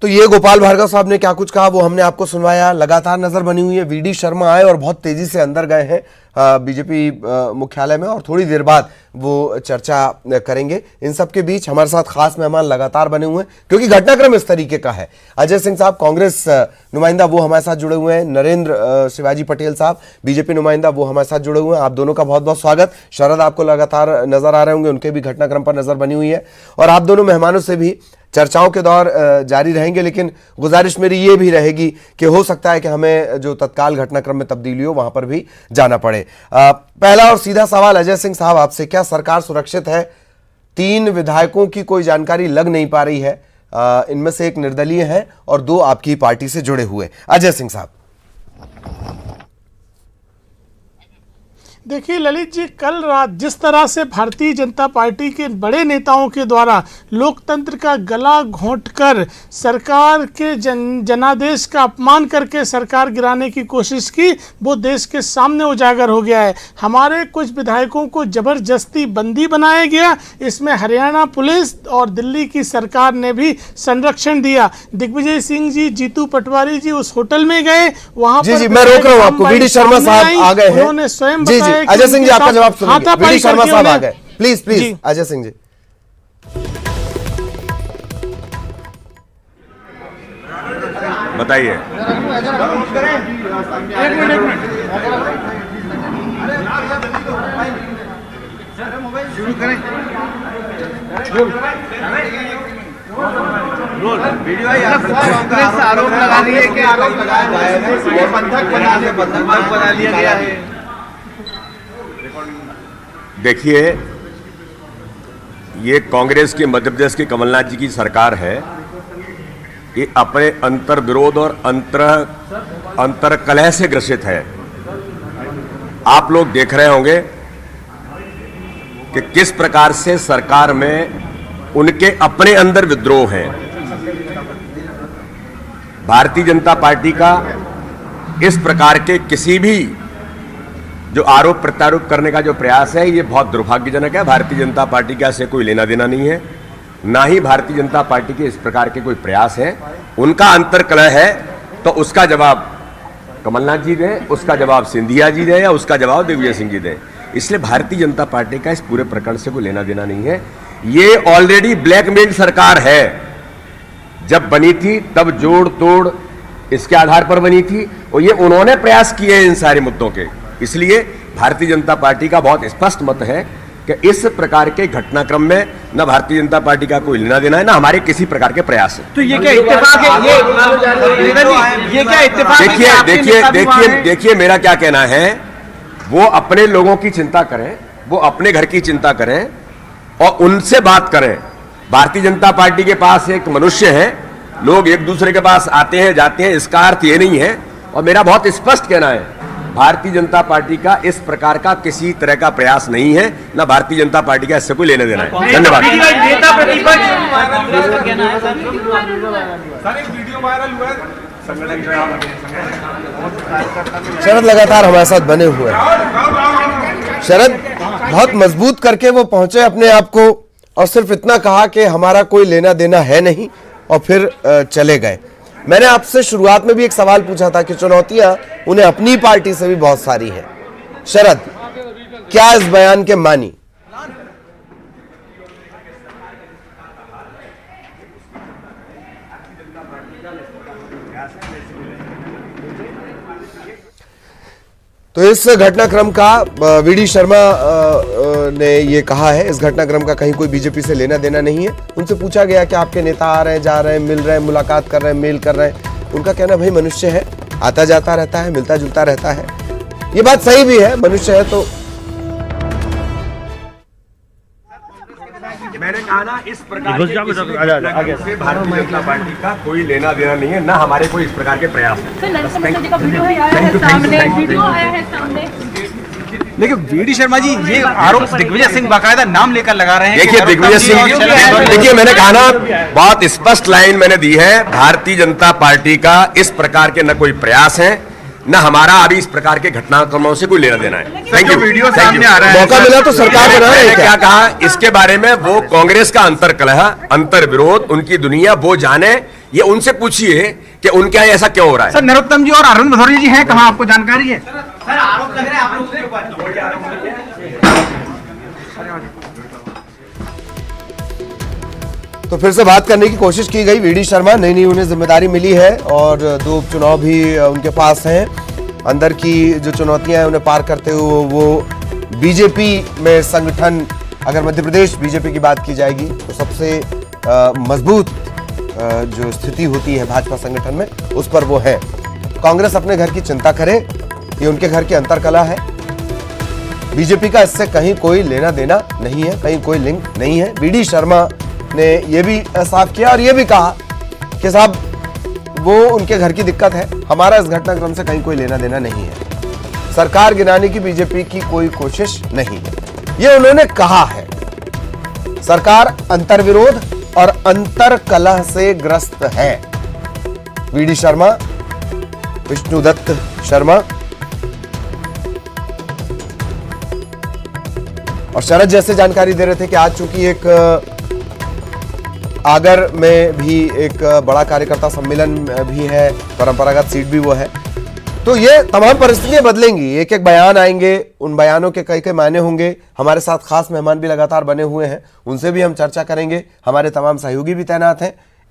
तो ये गोपाल भार्गव साहब ने क्या कुछ कहा वो हमने आपको सुनवाया। लगातार नजर बनी हुई है, वीडी शर्मा आए और बहुत तेजी से अंदर गए हैं बीजेपी मुख्यालय में और थोड़ी देर बाद वो चर्चा करेंगे। इन सब के बीच हमारे साथ खास मेहमान लगातार बने हुए हैं क्योंकि घटनाक्रम इस तरीके का है। अजय सिंह साहब कांग्रेस नुमाइंदा वो हमारे साथ जुड़े हुए हैं। नरेंद्र शिवाजी पटेल साहब बीजेपी नुमाइंदा वो हमारे साथ जुड़े हुए हैं। आप दोनों का बहुत बहुत स्वागत। शरद आपको लगातार नजर आ रहे होंगे, उनके भी घटनाक्रम पर नजर बनी हुई है और आप दोनों मेहमानों से भी चर्चाओं के दौर जारी रहेंगे। लेकिन गुजारिश मेरी ये भी रहेगी कि हो सकता है कि हमें जो तत्काल घटनाक्रम में तब्दीली हो वहां पर भी जाना पड़े। पहला और सीधा सवाल अजय सिंह साहब आपसे, क्या सरकार सुरक्षित है? 3 विधायकों की कोई जानकारी लग नहीं पा रही है, इनमें से एक निर्दलीय है और 2 आपकी पार्टी से जुड़े हुए। अजय सिंह साहब। देखिए ललित जी, कल रात जिस तरह से भारतीय जनता पार्टी के बड़े नेताओं के द्वारा लोकतंत्र का गला घोंटकर सरकार के जनादेश का अपमान करके सरकार गिराने की कोशिश की, वो देश के सामने उजागर हो गया है। हमारे कुछ विधायकों को जबरदस्ती बंदी बनाया गया, इसमें हरियाणा पुलिस और दिल्ली की सरकार ने भी संरक्षण दिया। दिग्विजय सिंह जी, जीतू पटवारी जी उस होटल में गए, वहां पर मैं रोक रहा हूं आपको, वीडी शर्मा साहब आ गए हैं। उन्होंने स्वयं बताया अजय सिंह जी आपका जवाब सुनिए। वीडी शर्मा साहब आ गए, प्लीज प्लीज अजय सिंह जी। बताइए। शुरू करें। वीडियो आरोप लगा रही है कि आरोप लगाया है, बंधक बना लिया गया है। देखिए, ये कांग्रेस की मध्य प्रदेश की कमलनाथ जी की सरकार है। ये अपने अंतर विरोध और अंतर कलह से ग्रसित है। आप लोग देख रहे होंगे कि किस प्रकार से सरकार में उनके अपने अंदर विद्रोह है। भारतीय जनता पार्टी का इस प्रकार के किसी भी जो आरोप प्रत्यारोप करने का जो प्रयास है, ये बहुत दुर्भाग्यजनक है। भारतीय जनता पार्टी का ऐसे कोई लेना देना नहीं है, ना ही भारतीय जनता पार्टी के इस प्रकार के कोई प्रयास है। उनका अंतर कलह है तो उसका जवाब कमलनाथ जी दें, उसका जवाब सिंधिया जी दें या उसका जवाब दिग्विजय सिंह जी दें। इसलिए भारतीय जनता पार्टी का इस पूरे प्रकरण से कोई लेना देना नहीं है। ये ऑलरेडी ब्लैकमेल सरकार है। जब बनी थी तब जोड़ तोड़ इसके आधार पर बनी थी और ये उन्होंने प्रयास किए हैं इन सारे मुद्दों के। इसलिए भारतीय जनता पार्टी का बहुत स्पष्ट मत है कि इस प्रकार के घटनाक्रम में न भारतीय जनता पार्टी का कोई लेना देना है, ना हमारे किसी प्रकार के प्रयास है। तो ये क्या इत्तेफाक है? ये क्या इत्तेफाक है? देखिए मेरा क्या कहना है, वो अपने लोगों की चिंता करें, वो अपने घर की चिंता करें और उनसे बात करें। भारतीय जनता पार्टी के पास एक मनुष्य है, लोग एक दूसरे के पास आते हैं जाते हैं, इसका अर्थ ये नहीं है। और मेरा बहुत स्पष्ट कहना है, भारतीय जनता पार्टी का इस प्रकार का किसी तरह का प्रयास नहीं है, ना भारतीय जनता पार्टी का इससे कोई लेने देना है। धन्यवाद। शरद लगातार हमारे साथ बने हुए हैं। शरद बहुत मजबूत करके वो पहुंचे अपने आप को और सिर्फ इतना कहा कि हमारा कोई लेना देना है नहीं और फिर चले गए। मैंने आपसे शुरुआत में भी एक सवाल पूछा था कि चुनौतियां उन्हें अपनी पार्टी से भी बहुत सारी है। शरद, क्या इस बयान के मानी? तो इस घटनाक्रम का वीडी शर्मा ने ये कहा है, इस घटनाक्रम का कहीं कोई बीजेपी से लेना देना नहीं है। उनसे पूछा गया कि आपके नेता आ रहे हैं, जा रहे हैं, मिल रहे हैं, मुलाकात कर रहे हैं, मेल कर रहे हैं। उनका कहना भाई मनुष्य है, आता जाता रहता है, मिलता जुलता रहता है। ये बात सही भी है, मनुष्य है तो। मैंने कहा ना, इस प्रकार के से भारतीय जनता पार्टी का कोई लेना देना नहीं है, ना हमारे कोई इस प्रकार के प्रयास है। लेकिन वीडी शर्मा जी, ये आरोप दिग्विजय सिंह बाकायदा नाम लेकर लगा रहे हैं। देखिए दिग्विजय सिंह, देखिए मैंने कहा ना, बहुत स्पष्ट लाइन मैंने दी है, भारतीय जनता पार्टी का इस प्रकार के न कोई प्रयास है, न हमारा अभी इस प्रकार के घटनाक्रमों से कोई लेना देना है। Thank you. वीडियो सामने आ रहा है, मौका मिला तो सरकार बना रहे मैंने हैं क्या कहा इसके बारे में, वो कांग्रेस का अंतर कलह, अंतर विरोध, उनकी दुनिया वो जाने, ये उनसे पूछिए कि उनके यहाँ ऐसा क्यों हो रहा है। सर नरोत्तम जी और अरविंद भदौरिया जी हैं कहाँ, आपको जानकारी है? सर आरोप लग रहे हैं आप लोगों के ऊपर। तो फिर से बात करने की कोशिश की गई। वीडी शर्मा नई उन्हें जिम्मेदारी मिली है और 2 उपचुनाव भी उनके पास हैं। अंदर की जो चुनौतियां हैं उन्हें पार करते हुए वो बीजेपी में संगठन, अगर मध्य प्रदेश बीजेपी की बात की जाएगी तो सबसे मजबूत जो स्थिति होती है भाजपा संगठन में, उस पर वो है। कांग्रेस अपने घर की चिंता करे, ये उनके घर की अंतरकला है। बीजेपी का इससे कहीं कोई लेना देना नहीं है, कहीं कोई लिंक नहीं है। वीडी शर्मा ने यह भी साफ किया और यह भी कहा कि साहब वो उनके घर की दिक्कत है, हमारा इस घटनाक्रम से कहीं कोई लेना देना नहीं है। सरकार गिराने की बीजेपी की कोई कोशिश नहीं है, ये उन्होंने कहा है। सरकार अंतर्विरोध और अंतर कलह से ग्रस्त है। वीडी शर्मा, विष्णुदत्त शर्मा और शरद जैसे जानकारी दे रहे थे कि आज चूंकि एक आगर में भी एक बड़ा कार्यकर्ता सम्मेलन भी है, परंपरागत सीट भी वो है, तो ये तमाम परिस्थितियां बदलेंगी। एक एक बयान आएंगे, उन बयानों के कई कई मायने होंगे। हमारे साथ खास मेहमान भी लगातार बने हुए हैं, उनसे भी हम चर्चा करेंगे। हमारे तमाम सहयोगी भी तैनात हैं।